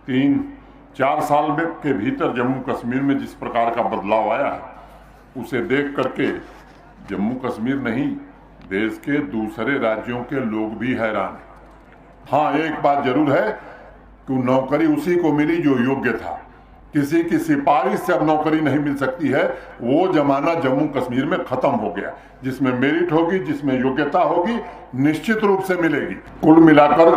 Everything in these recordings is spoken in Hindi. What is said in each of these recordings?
3-4 साल में के भीतर जम्मू कश्मीर में जिस प्रकार का बदलाव आया है उसे देख करके जम्मू कश्मीर नहीं, देश के दूसरे राज्यों के लोग भी हैरान हैं। हाँ, एक बात जरूर है कि नौकरी उसी को मिली जो योग्य था। किसी की सिफारिश से अब नौकरी नहीं मिल सकती है। वो जमाना जम्मू कश्मीर में खत्म हो गया। जिसमें मेरिट होगी, जिसमें योग्यता होगी, निश्चित रूप से मिलेगी। कुल मिलाकर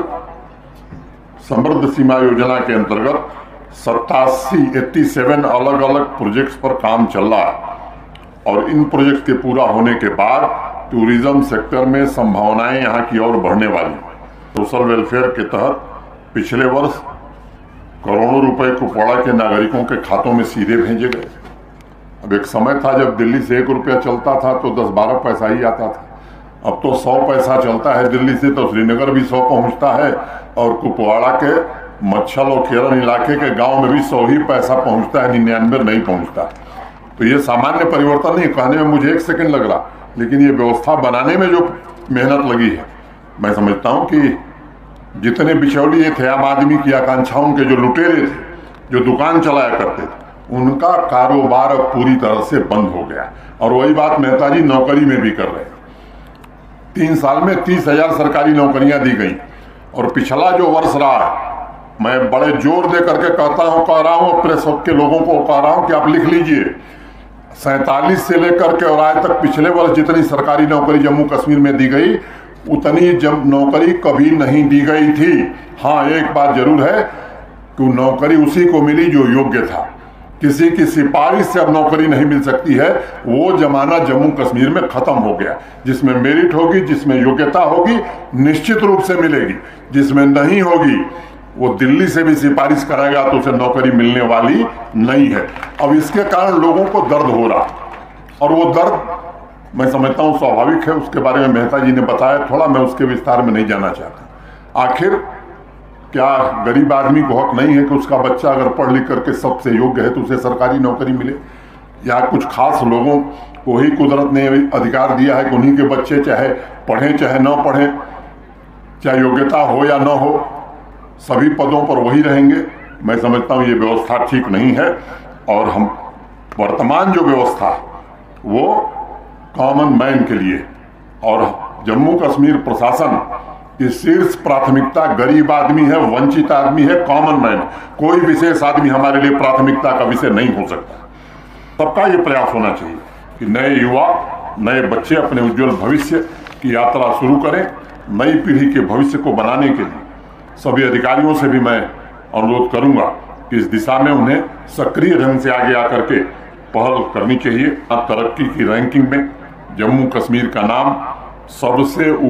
समृद्ध सीमा योजना के अंतर्गत 87 अलग अलग प्रोजेक्ट्स पर काम चल रहा है और इन प्रोजेक्ट के पूरा होने के बाद टूरिज्म सेक्टर में संभावनाएं यहाँ की और बढ़ने वाली हैं। सोशल वेलफेयर के तहत पिछले वर्ष करोड़ों रुपए कुपवाड़ा के नागरिकों के खातों में सीधे भेजे गए। अब एक समय था जब दिल्ली से 1 रुपया चलता था तो 10-12 पैसा ही आता था। अब तो 100 पैसा चलता है दिल्ली से तो श्रीनगर भी 100 पहुंचता है और कुपवाड़ा के मच्छल और केरन इलाके के गांव में भी 100 ही पैसा पहुंचता है, 99 नहीं पहुंचता। तो ये सामान्य परिवर्तन नहीं, कहने में मुझे 1 सेकंड लग रहा, लेकिन ये व्यवस्था बनाने में जो मेहनत लगी है, मैं समझता हूँ कि जितने बिचौलिए थे, आम आदमी की आकांक्षाओं के जो लुटेरे थे, जो दुकान चलाया करते थे, उनका कारोबार अब पूरी तरह से बंद हो गया। और वही बात मेहता जी नौकरी में भी कर रहे हैं। 3 साल में 30,000 सरकारी नौकरियां दी गई और पिछला जो वर्ष रहा है, मैं बड़े जोर दे करके कह रहा हूँ प्रेस के लोगों को कह रहा हूँ कि आप लिख लीजिए, 47 से लेकर के और आज तक पिछले वर्ष जितनी सरकारी नौकरी जम्मू कश्मीर में दी गई उतनी नौकरी कभी नहीं दी गई थी। हाँ, एक बात जरूर है कि नौकरी उसी को मिली जो योग्य था। किसी की सिफारिश से अब नौकरी नहीं मिल सकती है। वो जमाना जम्मू कश्मीर में खत्म हो गया। जिसमें मेरिट होगी, जिसमें योग्यता होगी, निश्चित रूप से मिलेगी। जिसमें नहीं होगी वो दिल्ली से भी सिफारिश कराएगा तो उसे नौकरी मिलने वाली नहीं है। अब इसके कारण लोगों को दर्द हो रहा और वो दर्द मैं समझता हूँ स्वाभाविक है। उसके बारे में मेहता जी ने बताया थोड़ा, मैं उसके विस्तार में नहीं जाना चाहता। आखिर क्या गरीब आदमी को हक नहीं है कि उसका बच्चा अगर पढ़ लिख करके सबसे योग्य है तो उसे सरकारी नौकरी मिले? या कुछ खास लोगों को ही कुदरत ने अधिकार दिया है कि उन्हीं के बच्चे चाहे पढ़ें चाहे न पढ़ें, चाहे योग्यता हो या न हो, सभी पदों पर वही रहेंगे? मैं समझता हूँ ये व्यवस्था ठीक नहीं है। और हम वर्तमान जो व्यवस्था वो कॉमन मैन के लिए और जम्मू कश्मीर प्रशासन की शीर्ष प्राथमिकता गरीब आदमी है, वंचित आदमी है, कॉमन मैन। कोई विशेष आदमी हमारे लिए प्राथमिकता का विषय नहीं हो सकता। सबका ये प्रयास होना चाहिए कि नए युवा, नए बच्चे अपने उज्जवल भविष्य की यात्रा शुरू करें। नई पीढ़ी के भविष्य को बनाने के लिए सभी अधिकारियों से भी मैं अनुरोध करूंगा कि इस दिशा में उन्हें सक्रिय ढंग से आगे आकर के पहल करनी चाहिए। तरक्की की रैंकिंग में जम्मू कश्मीर का नाम सबसे ऊपर